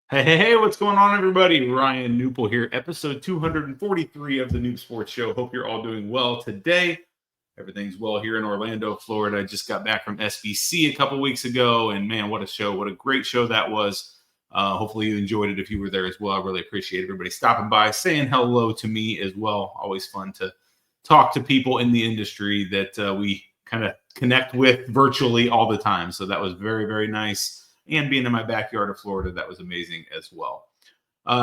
Hey, what's going on, everybody? Ryan Knuppel here, episode 243 of the Knup Sports Show. Hope you're all doing well today. Everything's well here in Orlando, Florida. I just got back from SBC a couple weeks ago, and man, what a show. What a great show that was. Hopefully you enjoyed it if you were there as well. I really appreciate everybody stopping by, saying hello to me as well. Always fun to talk to people in the industry that we kind of connect with virtually all the time. So that was very, very nice. And being in my backyard of Florida, that was amazing as well.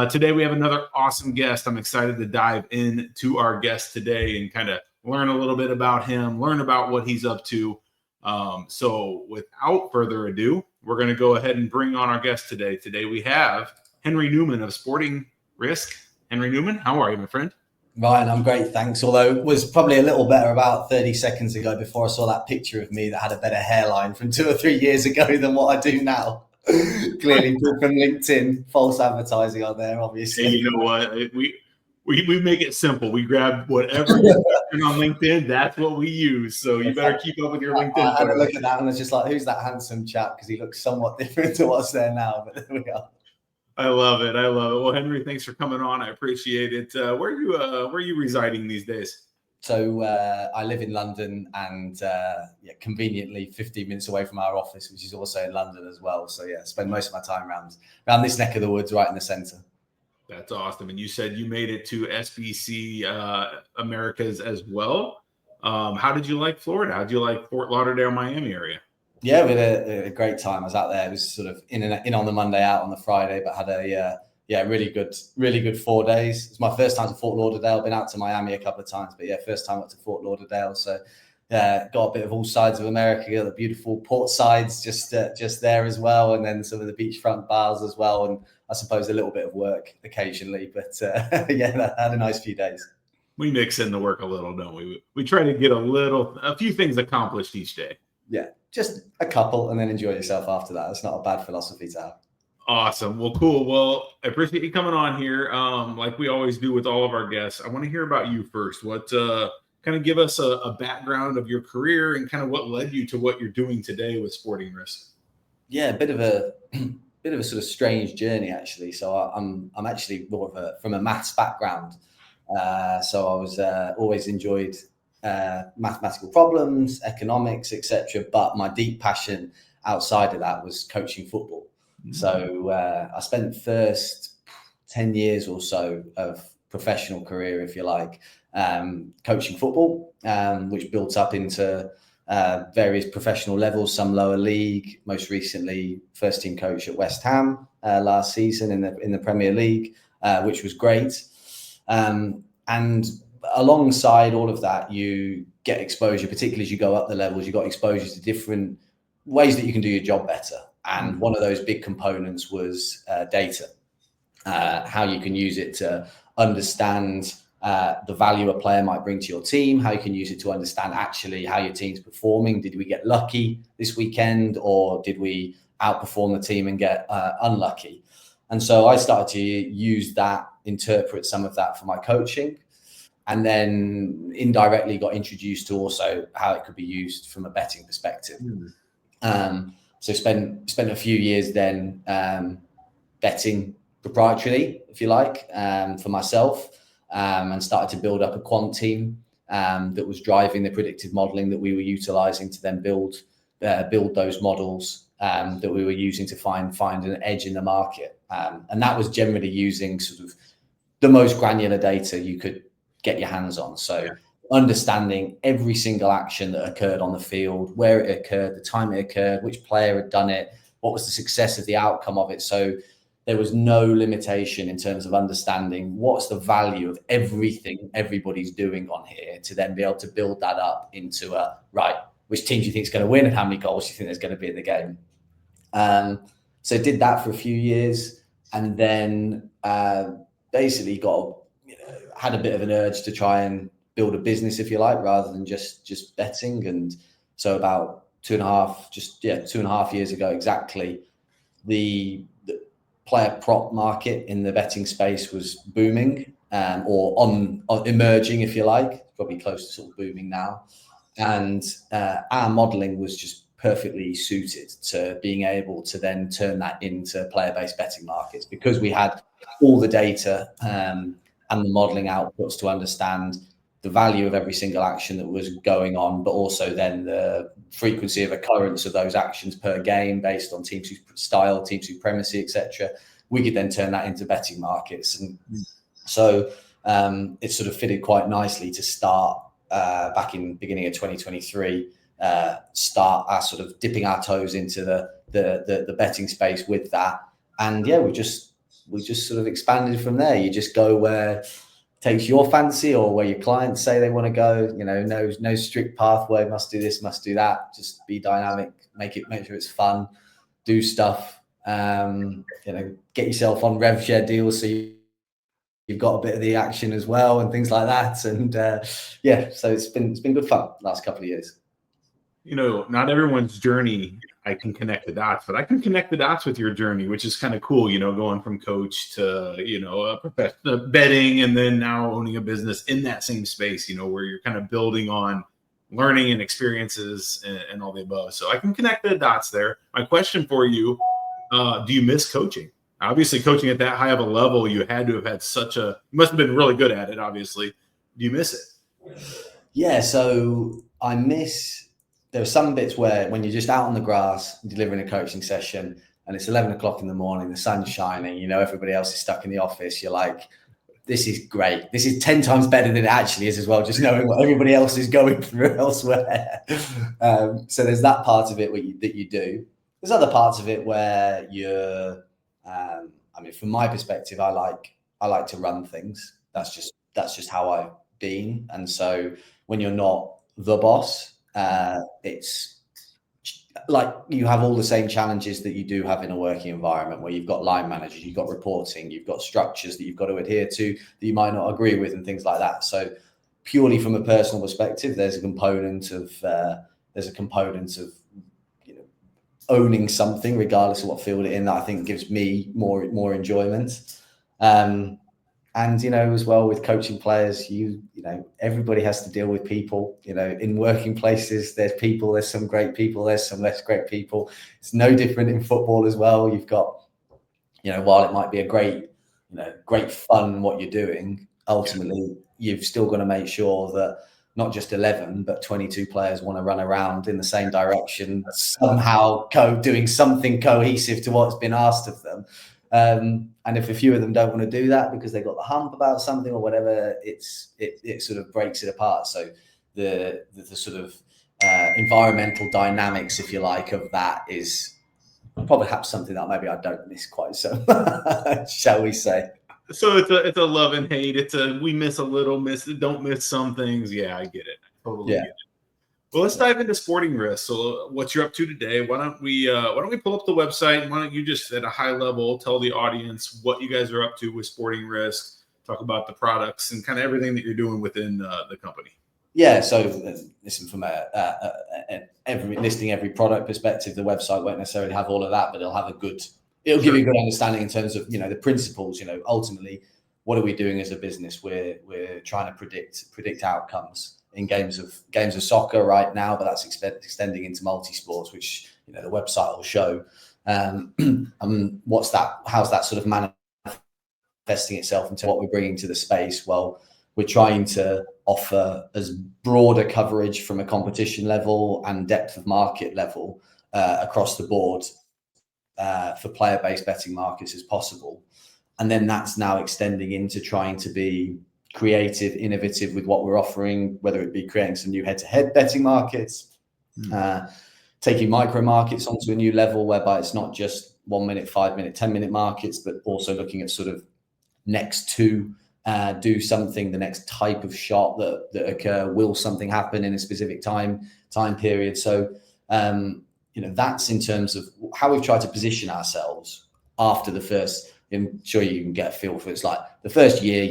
Today, we have another awesome guest. I'm excited to dive into our guest today and kind of learn a little bit about him, learn about what he's up to. So without further ado, we're going to go ahead and bring on our guest today. Today, we have Henry Newman of Sporting Risk. Henry Newman, how are you, my friend? Ryan, I'm great, thanks. Although it was probably a little better about 30 seconds ago before I saw that picture of me that had a better hairline from 2 or 3 years ago than what I do now. Clearly from LinkedIn, false advertising on there, obviously. Hey, you know what? We make it simple. We grab whatever you're on LinkedIn, that's what we use. So you better keep up with your LinkedIn. I had a look at that and I was just like, who's that handsome chap? Because he looks somewhat different to what's there now, but there we are. I love it. Well, Henry, thanks for coming on. I appreciate it. Where are you residing these days? So I live in London and conveniently 15 minutes away from our office, which is also in London as well. So yeah, spend most of my time around this neck of the woods, right in the center. That's awesome. And you said you made it to SBC Americas as well. How did you like Florida? How did you like Fort Lauderdale, Miami area? Yeah, we had a great time. I was out there. It was sort of in on the Monday, out on the Friday, but had a really good 4 days. It's my first time to Fort Lauderdale. Been out to Miami a couple of times, but yeah, first time up to Fort Lauderdale. So got a bit of all sides of America. Got the beautiful port sides just there as well, and then some of the beachfront bars as well, and I suppose a little bit of work occasionally. But yeah, I had a nice few days. We mix in the work a little, don't we? We try to get a few things accomplished each day. Yeah, just a couple and then enjoy yourself after that. It's not a bad philosophy to have. Awesome. Well, cool. Well, I appreciate you coming on here. Like we always do with all of our guests, I want to hear about you first. What kind of give us a background of your career and kind of what led you to what you're doing today with Sporting Risk? Yeah, a bit of a sort of strange journey, actually. So I'm actually more of from a maths background. So I was always enjoyed mathematical problems, economics, etc. But my deep passion outside of that was coaching football. Mm-hmm. So I spent first 10 years or so of professional career, if you like, coaching football, which built up into various professional levels, some lower league, most recently first team coach at West Ham last season in the Premier League, which was great. And alongside all of that, you get exposure, particularly as you go up the levels, you got exposure to different ways that you can do your job better. And one of those big components was data, how you can use it to understand the value a player might bring to your team, how you can use it to understand actually how your team's performing. Did we get lucky this weekend, or did we outperform the team and get unlucky? And so I started to use that, interpret some of that for my coaching, and then indirectly got introduced to also how it could be used from a betting perspective. So spent a few years then betting proprietarily, if you like, for myself, and started to build up a quant team that was driving the predictive modeling that we were utilizing to then build those models that we were using to find an edge in the market. And that was generally using sort of the most granular data you could get your hands on. So understanding every single action that occurred on the field, where it occurred, the time it occurred, which player had done it, what was the success of the outcome of it. So there was no limitation in terms of understanding what's the value of everything everybody's doing on here, to then be able to build that up into which team do you think is going to win and how many goals do you think there's going to be in the game. So did that for a few years, and then basically had a bit of an urge to try and build a business, if you like, rather than just betting. And so about 2.5 years ago exactly, the player prop market in the betting space was booming, or on emerging, if you like, probably close to sort of booming now. And our modeling was just perfectly suited to being able to then turn that into player-based betting markets, because we had all the data and the modeling outputs to understand the value of every single action that was going on, but also then the frequency of occurrence of those actions per game based on team style, team supremacy, etc. We could then turn that into betting markets. And so it sort of fitted quite nicely to start back in beginning of 2023, start our sort of dipping our toes into the betting space with that. And yeah, we just sort of expanded from there. You just go where takes your fancy, or where your clients say they want to go. No strict pathway, must do this, must do that. Just be dynamic, make sure it's fun, do stuff. Get yourself on rev share deals so you've got a bit of the action as well and things like that. And so it's been good fun last couple of years. Not everyone's journey I can connect the dots, but I can connect the dots with your journey, which is kind of cool, going from coach to, a professional betting, and then now owning a business in that same space, where you're kind of building on learning and experiences and all the above. So I can connect the dots there. My question for you, do you miss coaching? Obviously, coaching at that high of a level, you had to have had you must have been really good at it, obviously. Do you miss it? Yeah, so I miss... There are some bits where when you're just out on the grass delivering a coaching session and it's 11 o'clock in the morning, the sun's shining, everybody else is stuck in the office. You're like, this is great. This is 10 times better than it actually is as well, just knowing what everybody else is going through elsewhere. So there's that part of it that you do. There's other parts of it where you're, from my perspective, I like to run things. That's just how I've been. And so when you're not the boss, it's like you have all the same challenges that you do have in a working environment, where you've got line managers, you've got reporting, you've got structures that you've got to adhere to that you might not agree with, and things like that. So purely from a personal perspective, there's a component of owning something, regardless of what field it's in, that I think gives me more enjoyment. And as well with coaching players, everybody has to deal with people. In working places, there's some great people, there's some less great people. It's no different in football as well. You've got, while it might be a great fun what you're doing, ultimately you've still got to make sure that not just 11 but 22 players want to run around in the same direction, somehow doing something cohesive to what's been asked of them. And if a few of them don't want to do that because they got the hump about something or whatever, it sort of breaks it apart. So the sort of environmental dynamics, if you like, of that is probably perhaps something that maybe I don't miss quite so much, shall we say. So it's a love and hate. We miss a little, don't miss some things. Yeah, I get it. I totally get it. Well, let's dive into sporting risk. So what you're up to today, why don't we pull up the website, and why don't you just at a high level tell the audience what you guys are up to with sporting risk, talk about the products and kind of everything that you're doing within the company. Yeah, so listen, from every product perspective, the website won't necessarily have all of that, but it'll give you a good understanding in terms of, the principles. Ultimately, what are we doing as a business? We're trying to predict outcomes in games of soccer right now, but that's extending into multi-sports, which the website will show. How's that sort of manifesting itself into what we're bringing to the space? Well, we're trying to offer as broad a coverage from a competition level and depth of market level across the board for player-based betting markets as possible. And then that's now extending into trying to be creative, innovative with what we're offering, whether it be creating some new head-to-head betting markets, taking micro markets onto a new level, whereby it's not just 1 minute, 5 minute, 10-minute markets, but also looking at sort of next to do something, the next type of shot that occur, will something happen in a specific time period. So that's in terms of how we've tried to position ourselves after the first. I'm sure you can get a feel for it. It's like the first year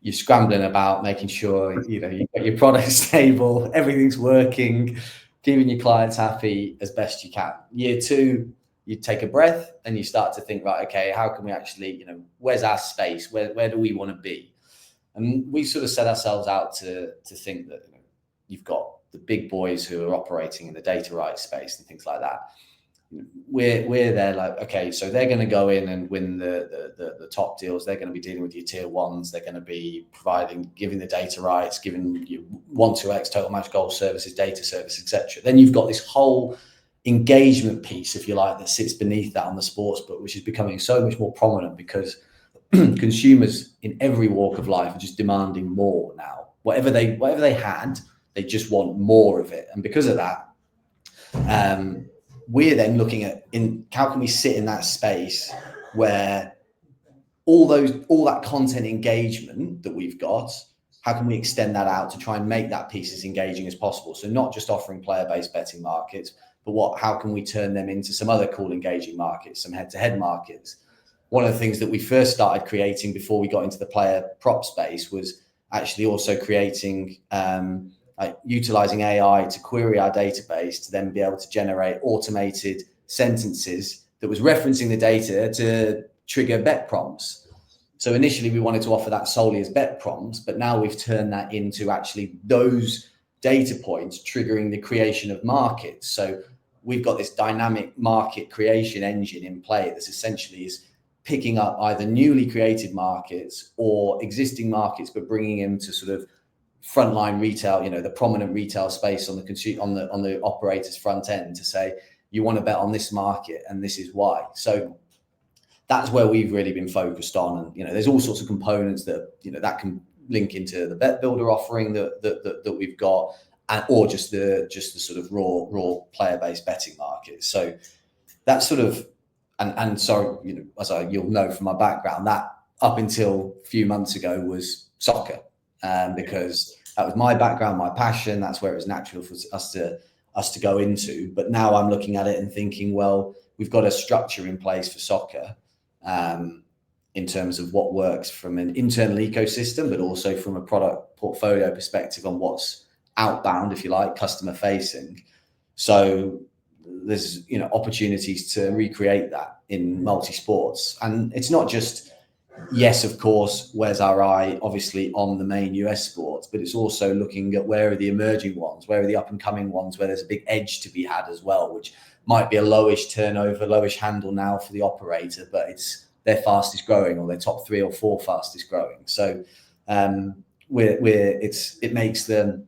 you're scrambling about, making sure you've got your product stable, everything's working, keeping your clients happy as best you can. Year 2, you take a breath and you start to think, right, okay, how can we actually, where's our space? Where do we want to be? And we sort of set ourselves out to think that you've got big boys who are operating in the data rights space and things like that. We're there like, okay, so they're going to go in and win the top deals. They're going to be dealing with your tier ones. They're going to be giving the data rights, giving you 1-2x total match goal services, data service, etc. Then you've got this whole engagement piece, if you like, that sits beneath that on the sportsbook, which is becoming so much more prominent because consumers in every walk of life are just demanding more now. Whatever they had, they just want more of it, and because of that, we're then looking at how can we sit in that space where all that content engagement that we've got, how can we extend that out to try and make that piece as engaging as possible? So not just offering player-based betting markets, but how can we turn them into some other cool engaging markets, some head-to-head markets? One of the things that we first started creating before we got into the player prop space was actually also creating utilizing AI to query our database to then be able to generate automated sentences that was referencing the data to trigger bet prompts. So initially we wanted to offer that solely as bet prompts, but now we've turned that into actually those data points triggering the creation of markets. So we've got this dynamic market creation engine in play that's essentially is picking up either newly created markets or existing markets, but bringing into sort of frontline retail, the prominent retail space on the operator's front end to say, you want to bet on this market and this is why. So that's where we've really been focused on. And, there's all sorts of components that, that can link into the bet builder offering that we've got, or just the sort of raw player-based betting market. So that's sort of, and so, you'll know from my background, that up until a few months ago was soccer. Because that was my background, my passion. That's where it was natural for us to go into. But now I'm looking at it and thinking, well, we've got a structure in place for soccer in terms of what works from an internal ecosystem, but also from a product portfolio perspective on what's outbound, if you like, customer facing. So there's opportunities to recreate that in multi-sports, and it's not just. Yes, of course, where's our eye obviously on the main US sports, but it's also looking at where are the emerging ones, where are the up and coming ones, where there's a big edge to be had as well, which might be a lowish turnover, lowish handle now for the operator, but it's their fastest growing or their top 3 or 4 fastest growing. So it makes the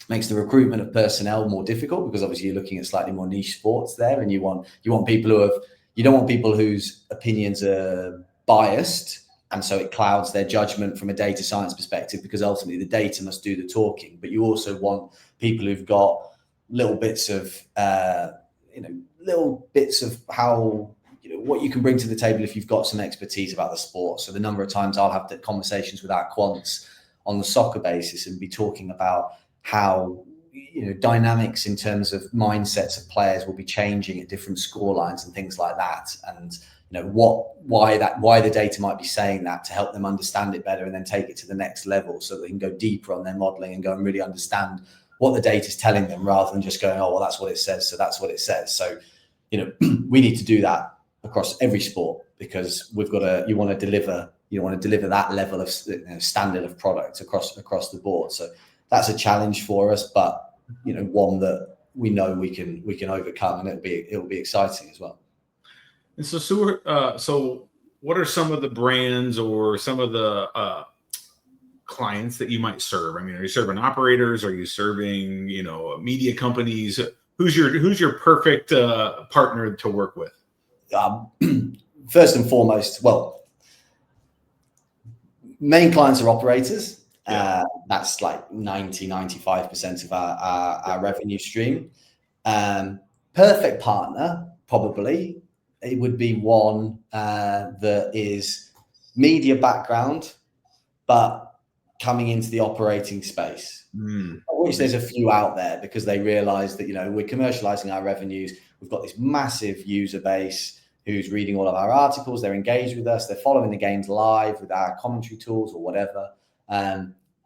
recruitment of personnel more difficult because obviously you're looking at slightly more niche sports there, and you want people you don't want people whose opinions are biased. And so it clouds their judgment from a data science perspective, because ultimately the data must do the talking. But you also want people who've got little bits of how, what you can bring to the table if you've got some expertise about the sport. So the number of times I'll have the conversations with our quants on the soccer basis and be talking about how, dynamics in terms of mindsets of players will be changing at different score lines and things like that. And why the data might be saying that, to help them understand it better and then take it to the next level so they can go deeper on their modeling and go and really understand what the data is telling them, rather than just going, oh, well, that's what it says, so that's what it says. So, we need to do that across every sport, because you want to deliver that level of standard of product across the board. So that's a challenge for us, but one that we know we can overcome, and it'll be exciting as well. And so what are some of the brands or some of the clients that you might serve? I mean, are you serving operators? Are you serving, media companies? Who's your perfect partner to work with? First and foremost, main clients are operators. Yeah. That's like 95% of our revenue stream. Perfect partner, probably. It would be one that is media background, but coming into the operating space, which there's a few out there, because they realize that, we're commercializing our revenues. We've got this massive user base who's reading all of our articles. They're engaged with us. They're following the games live with our commentary tools or whatever.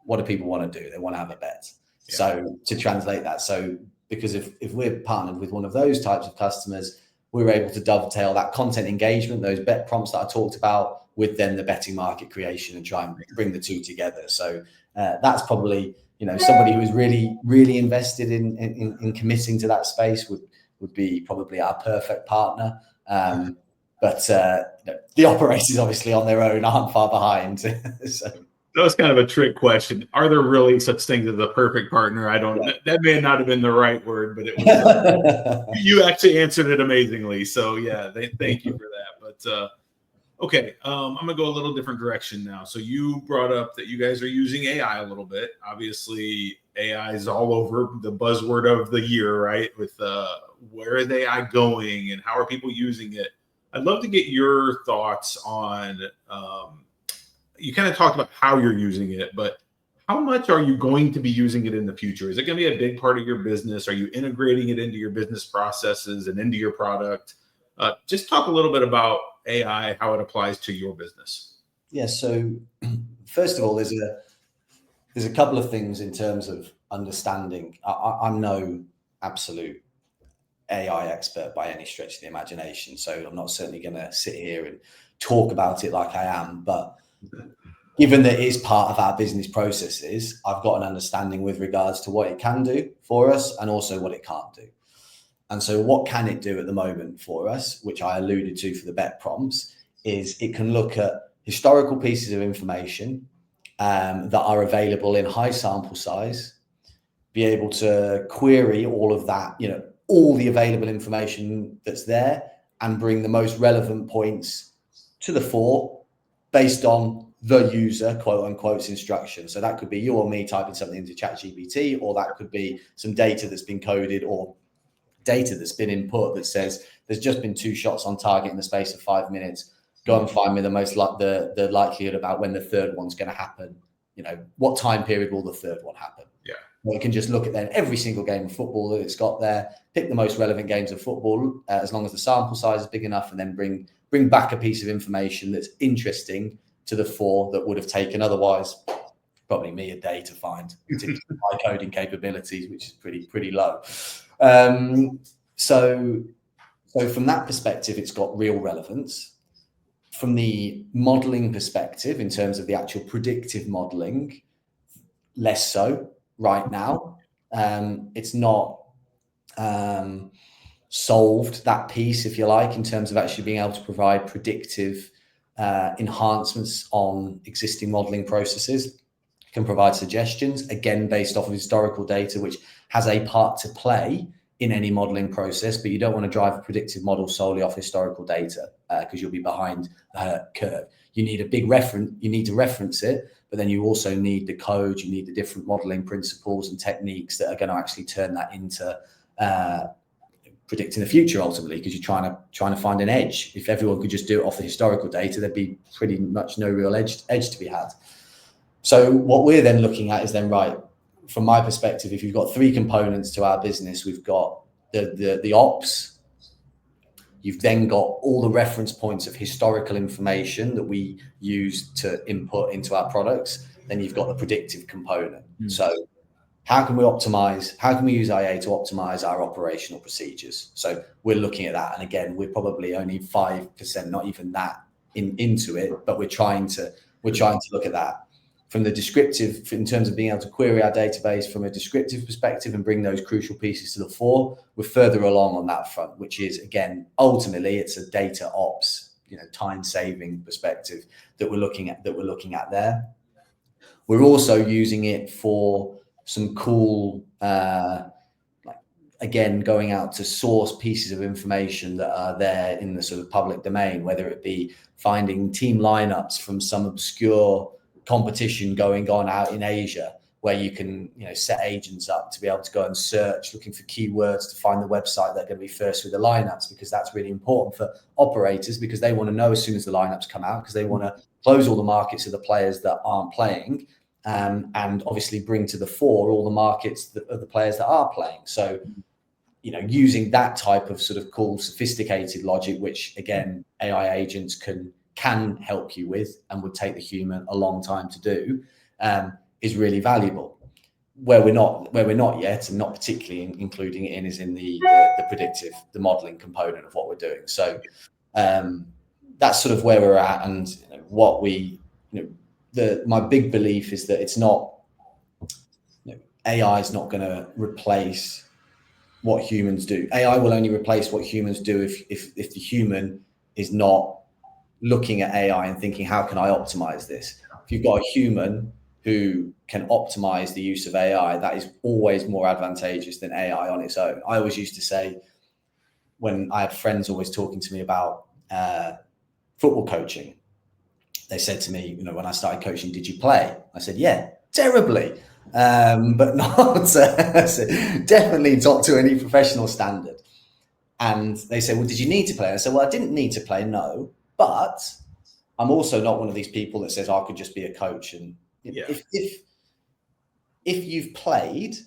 What do people want to do? They want to have a bet. Yeah. So to translate that, because if we're partnered with one of those types of customers, we're able to dovetail that content engagement, those bet prompts that I talked about, with then the betting market creation and try and bring the two together. So that's probably, somebody who is really invested in committing to that space would be probably our perfect partner. But the operators obviously on their own aren't far behind. So. That was kind of a trick question. Are there really such things as a perfect partner? I don't. Yeah. That may not have been the right word, but it was. You actually answered it amazingly. So yeah, thank you for that. But okay, I'm gonna go a little different direction now. So you brought up that you guys are using AI a little bit. Obviously, AI is all over, the buzzword of the year, right? With where is AI going and how are people using it? I'd love to get your thoughts on. You kind of talked about how you're using it, but how much are you going to be using it in the future? Is it going to be a big part of your business? Are you integrating it into your business processes and into your product? Just talk a little bit about AI, how it applies to your business. Yeah. So first of all, there's a couple of things in terms of understanding. I'm no absolute AI expert by any stretch of the imagination, so I'm not certainly going to sit here and talk about it like I am, but given that it is part of our business processes, I've got an understanding with regards to what it can do for us and also what it can't do. And so what can it do at the moment for us, which I alluded to for the bet prompts, is it can look at historical pieces of information that are available in high sample size, be able to query all of that, all the available information that's there, and bring the most relevant points to the fore based on the user, quote unquote, instruction. So that could be you or me typing something into ChatGPT, or that could be some data that's been coded or data that's been input that says there's just been 2 shots on target in the space of 5 minutes. Go and find me the likelihood about when the third one's going to happen. What time period will the third one happen? Yeah. Well, you can just look at then every single game of football that it's got there, pick the most relevant games of football, as long as the sample size is big enough, and then bring back a piece of information that's interesting to the fore that would have taken otherwise probably me a day to find, particularly my coding capabilities, which is pretty low. So from that perspective, it's got real relevance. From the modeling perspective, in terms of the actual predictive modeling, less so right now. It's not solved that piece, if you like, in terms of actually being able to provide predictive enhancements on existing modeling processes. It can provide suggestions, again, based off of historical data, which has a part to play in any modeling process, but you don't want to drive a predictive model solely off historical data because you'll be behind the curve. You need a big reference, you need to reference it, but then you also need the code, you need the different modeling principles and techniques that are going to actually turn that into predicting the future ultimately, because you're trying to find an edge. If everyone could just do it off the historical data, there'd be pretty much no real edge to be had. So what we're then looking at is then, right, from my perspective, if you've got 3 components to our business, we've got the ops, you've then got all the reference points of historical information that we use to input into our products, then you've got the predictive component. So how can we optimize? How can we use IA to optimize our operational procedures? So we're looking at that, and again, we're probably only 5%, not even that, into it, but we're trying to look at that from the descriptive, in terms of being able to query our database from a descriptive perspective and bring those crucial pieces to the fore. We're further along on that front, which is, again, ultimately it's a data ops, time saving perspective that we're looking at there. We're also using it for some cool, again, going out to source pieces of information that are there in the sort of public domain, whether it be finding team lineups from some obscure competition going on out in Asia, where you can set agents up to be able to go and search, looking for keywords to find the website that are going to be first with the lineups, because that's really important for operators, because they want to know as soon as the lineups come out, because they want to close all the markets of the players that aren't playing, and obviously bring to the fore all the markets of the players that are playing. So using that type of sort of cool, sophisticated logic, which again AI agents can help you with and would take the human a long time to do, is really valuable. Where we're not yet, and not particularly including it in, is in the predictive, the modeling component of what we're doing. So that's sort of where we're at, and what we, my big belief is that it's not, AI is not going to replace what humans do. AI will only replace what humans do if the human is not looking at AI and thinking, how can I optimize this? If you've got a human who can optimize the use of AI, that is always more advantageous than AI on its own. I always used to say, when I had friends always talking to me about football coaching, they said to me, when I started coaching, did you play? I said, yeah, terribly, but not definitely not to any professional standard. And they said, well, did you need to play? I said, well, I didn't need to play, no, but I'm also not one of these people that says I could just be a coach. And if you've played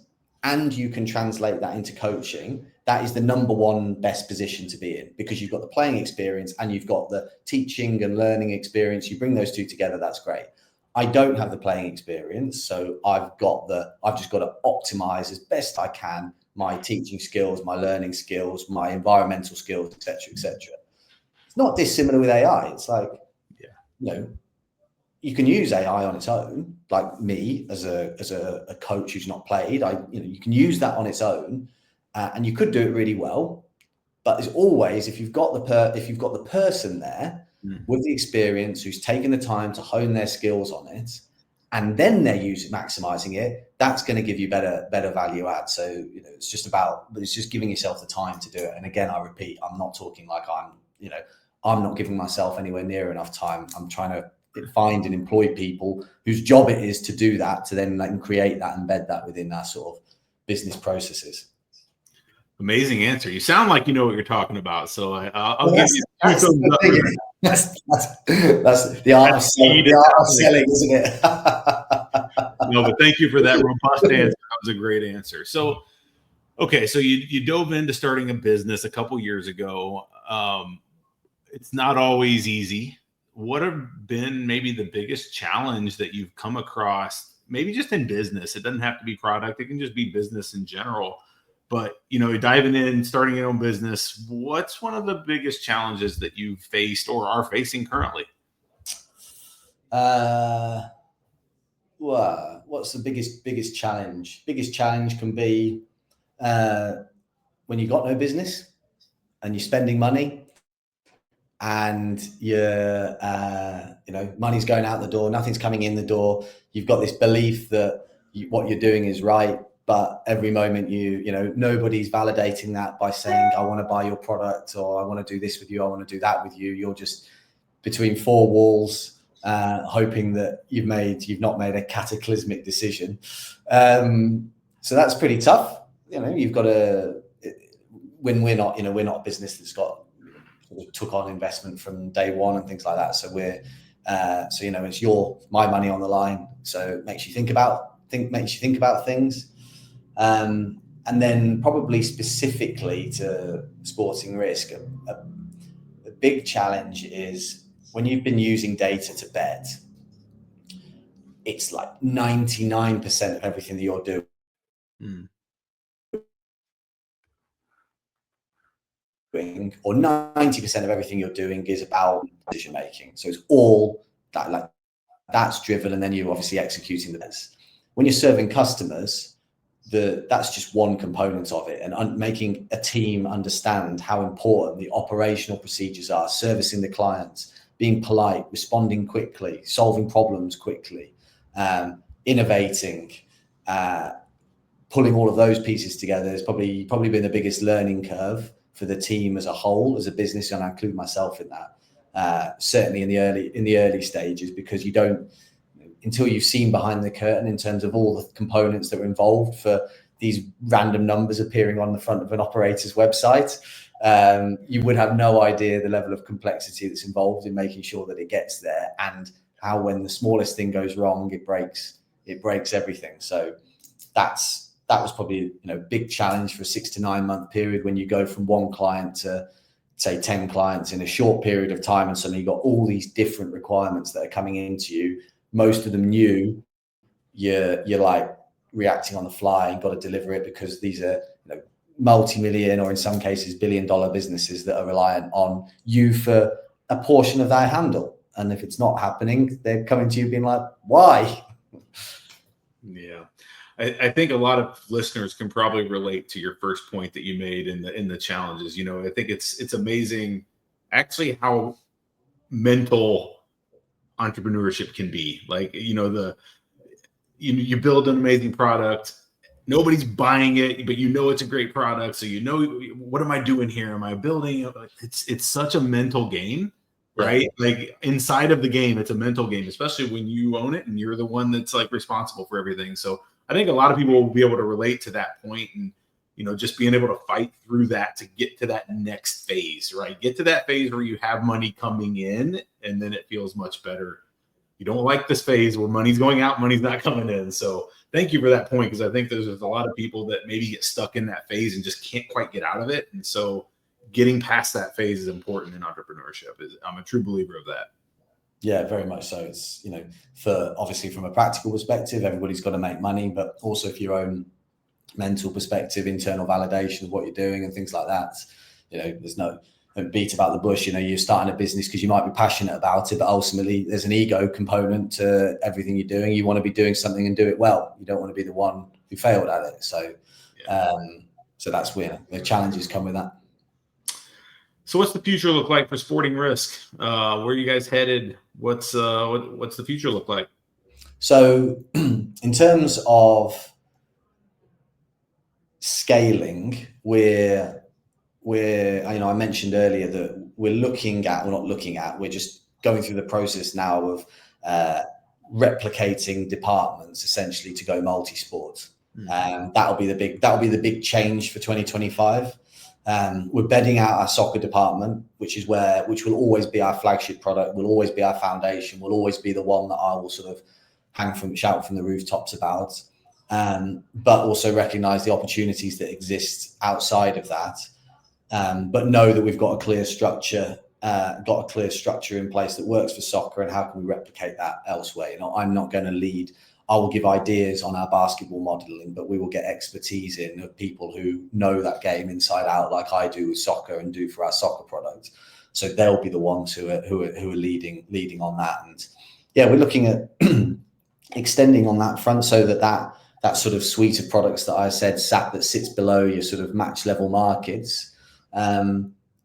and you can translate that into coaching, that is the number one best position to be in, because you've got the playing experience and you've got the teaching and learning experience. You bring those two together, that's great. I don't have the playing experience, so I've just got to optimize as best I can my teaching skills, my learning skills, my environmental skills, etc., etc. It's not dissimilar with AI. It's like, you can use AI on its own, like me as a coach who's not played. You can use that on its own, and you could do it really well. But as always, if you've got the person there with the experience, who's taken the time to hone their skills on it, and then they're maximizing it, that's going to give you better value add. So it's just giving yourself the time to do it. And again, I repeat, I'm not talking like I'm not giving myself anywhere near enough time. I'm trying to find and employ people whose job it is to do that, to then create that, embed that within our sort of business processes. Amazing answer. You sound like you know what you're talking about. So I'll give you that's the art of selling, isn't it? No, but thank you for that robust answer. That was a great answer. So, okay, so you dove into starting a business a couple years ago. It's not always easy. What have been maybe the biggest challenge that you've come across, maybe just in business? It doesn't have to be product. It can just be business in general. But, diving in, starting your own business, what's one of the biggest challenges that you've faced or are facing currently? What's the biggest challenge? Biggest challenge can be when you've got no business and you're spending money and you're, money's going out the door, nothing's coming in the door. You've got this belief that what you're doing is right. But every moment nobody's validating that by saying, I want to buy your product, or I want to do this with you, I want to do that with you. You're just between four walls, hoping that you've not made a cataclysmic decision. So that's pretty tough. You've got to, when we're not a business that's got took on investment from day one and things like that. So we're, it's my money on the line. So it makes you think about things. And then probably specifically to Sporting Risk, a big challenge is when you've been using data to bet, it's like 99% of everything that you're doing or 90% of everything you're doing is about decision making. So it's all that, that's driven, and then you're obviously executing the bets. When you're serving customers, that's just one component of it, and making a team understand how important the operational procedures are, servicing the clients, being polite, responding quickly, solving problems quickly, innovating, pulling all of those pieces together has probably been the biggest learning curve for the team as a whole, as a business, and I include myself in that. Certainly in the early stages, because you don't, until you've seen behind the curtain in terms of all the components that are involved for these random numbers appearing on the front of an operator's website, you would have no idea the level of complexity that's involved in making sure that it gets there, and how when the smallest thing goes wrong, it breaks everything. So that was probably a big challenge for a 6 to 9 month period, when you go from one client to say 10 clients in a short period of time, and suddenly you've got all these different requirements that are coming into you. Most of them new. You're like reacting on the fly and got to deliver it, because these are multi-million, or in some cases billion-dollar businesses that are reliant on you for a portion of their handle. And if it's not happening, they're coming to you being like, why? Yeah. I think a lot of listeners can probably relate to your first point that you made in the challenges. I think it's amazing actually how mental entrepreneurship can be. Like, you build an amazing product, nobody's buying it, but it's a great product. So what am I doing here? Am I building? It's such a mental game, right? Yeah. Like inside of the game, it's a mental game, especially when you own it and you're the one that's like responsible for everything. So I think a lot of people will be able to relate to that point, and just being able to fight through that to get to that next phase, right? Get to that phase where you have money coming in, and then it feels much better. You don't like this phase where money's going out, money's not coming in. So thank you for that point, because I think there's a lot of people that maybe get stuck in that phase and just can't quite get out of it. And so getting past that phase is important in entrepreneurship. I'm a true believer of that. Yeah, very much so. It's, for obviously from a practical perspective, everybody's got to make money, but also for your own mental perspective, internal validation of what you're doing and things like that. There's no beat about the bush. You're starting a business because you might be passionate about it, but ultimately there's an ego component to everything you're doing. You want to be doing something and do it well. You don't want to be the one who failed at it. So, so that's where the challenges come with that. So what's the future look like for Sporting Risk? Where are you guys headed? What's the future look like? So in terms of scaling, I mentioned earlier that we're just going through the process now of replicating departments essentially to go multi-sport. That'll be the big change for 2025. We're bedding out our soccer department, which will always be our flagship product, will always be our foundation, will always be the one that I will sort of shout from the rooftops about. But also recognize the opportunities that exist outside of that. But know that we've got a clear structure in place that works for soccer, and how can we replicate that elsewhere? I'm not going to lead. I will give ideas on our basketball modeling, but we will get expertise in of people who know that game inside out, like I do with soccer and do for our soccer product. So they'll be the ones who are leading on that. And yeah, we're looking at extending on that front so that sort of suite of products that I said that sits below your sort of match level markets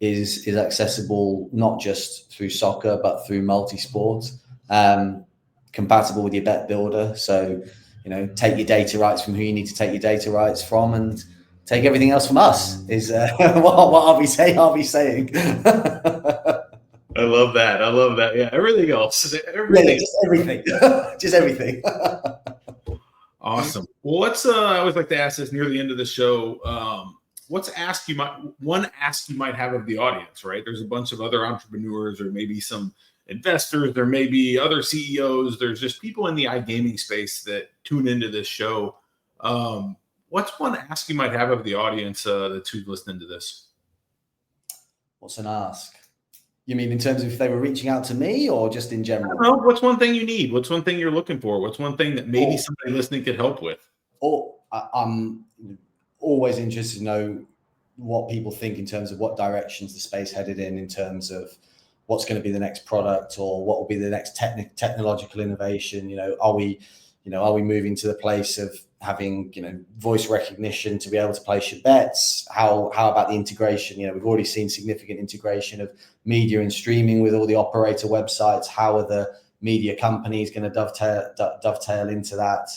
is accessible not just through soccer but through multi-sport, compatible with your bet builder. So take your data rights from who you need to take your data rights from, and take everything else from us is what I'll be saying. I love that. Yeah, everything else. Everything. Just everything. Awesome. Well, I always like to ask this near the end of the show. What's one ask you might have of the audience, right? There's a bunch of other entrepreneurs, or maybe some investors, there may be other CEOs. There's just people in the iGaming space that tune into this show. What's one ask you might have of the audience that's who's listening to this? What's an ask? You mean in terms of if they were reaching out to me, or just in general? I don't know. What's one thing you need? What's one thing you're looking for? What's one thing that maybe somebody listening could help with? I'm always interested to know what people think in terms of what directions the space headed in terms of what's going to be the next product, or what will be the next technological innovation. Are we moving to the place of having voice recognition to be able to place your bets? How about the integration? We've already seen significant integration of media and streaming with all the operator websites. How are the media companies going to dovetail into that?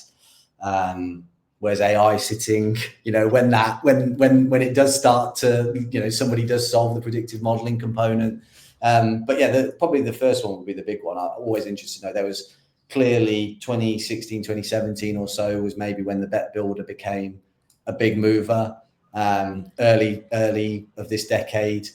Where's AI sitting? When it does start to somebody does solve the predictive modeling component. But yeah, probably the first one would be the big one. I'm always interested to know. There was clearly 2016, 2017 or so was maybe when the bet builder became a big mover. Early of this decade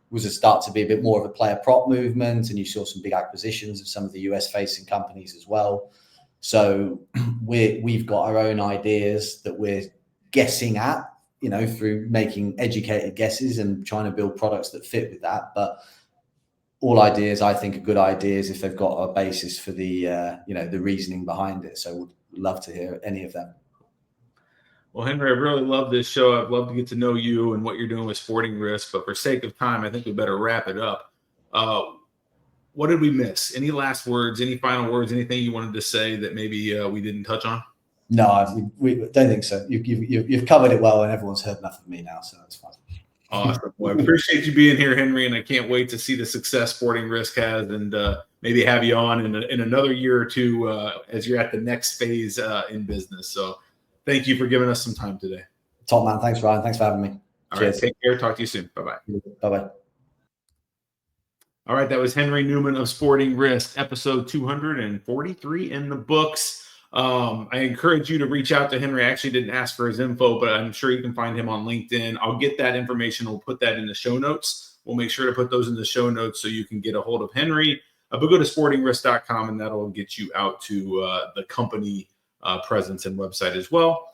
was a start to be a bit more of a player prop movement, and you saw some big acquisitions of some of the US facing companies as well. So we've got our own ideas that we're guessing at, through making educated guesses and trying to build products that fit with that. But all ideas, I think, are good ideas if they've got a basis for the the reasoning behind it. So would love to hear any of them. Well, Henry, I really love this show. I'd love to get to know you and what you're doing with Sporting Risk, but for sake of time, I think we better wrap it up. What did we miss? Any last words, any final words, anything you wanted to say that maybe we didn't touch on? No, we don't think so. You've covered it well, and everyone's heard enough of me now, so that's fine. Awesome. Well, I appreciate you being here, Henry, and I can't wait to see the success Sporting Risk has, and maybe have you on in another year or two as you're at the next phase in business. So thank you for giving us some time today. Top man. Thanks, Ryan. Thanks for having me. All right. Take care. Talk to you soon. Bye-bye. Bye-bye. All right. That was Henry Newman of Sporting Risk, episode 243 in the books. I encourage you to reach out to Henry. I actually didn't ask for his info, but I'm sure you can find him on LinkedIn. I'll get that information. We'll put that in the show notes. We'll make sure to put those in the show notes so you can get a hold of Henry. But go to sportingrisk.com, and that'll get you out to the company presence and website as well.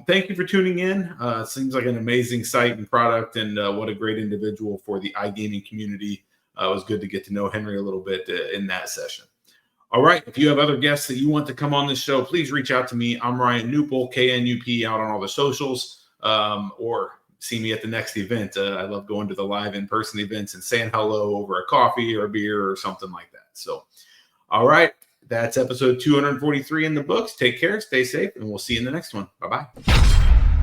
Thank you for tuning in. It seems like an amazing site and product, and what a great individual for the iGaming community. It was good to get to know Henry a little bit in that session. All right. If you have other guests that you want to come on this show, please reach out to me. I'm Ryan Knuppel, KNUP, out on all the socials, or see me at the next event. I love going to the live in-person events and saying hello over a coffee or a beer or something like that. So, all right. That's episode 243 in the books. Take care, stay safe, and we'll see you in the next one. Bye-bye.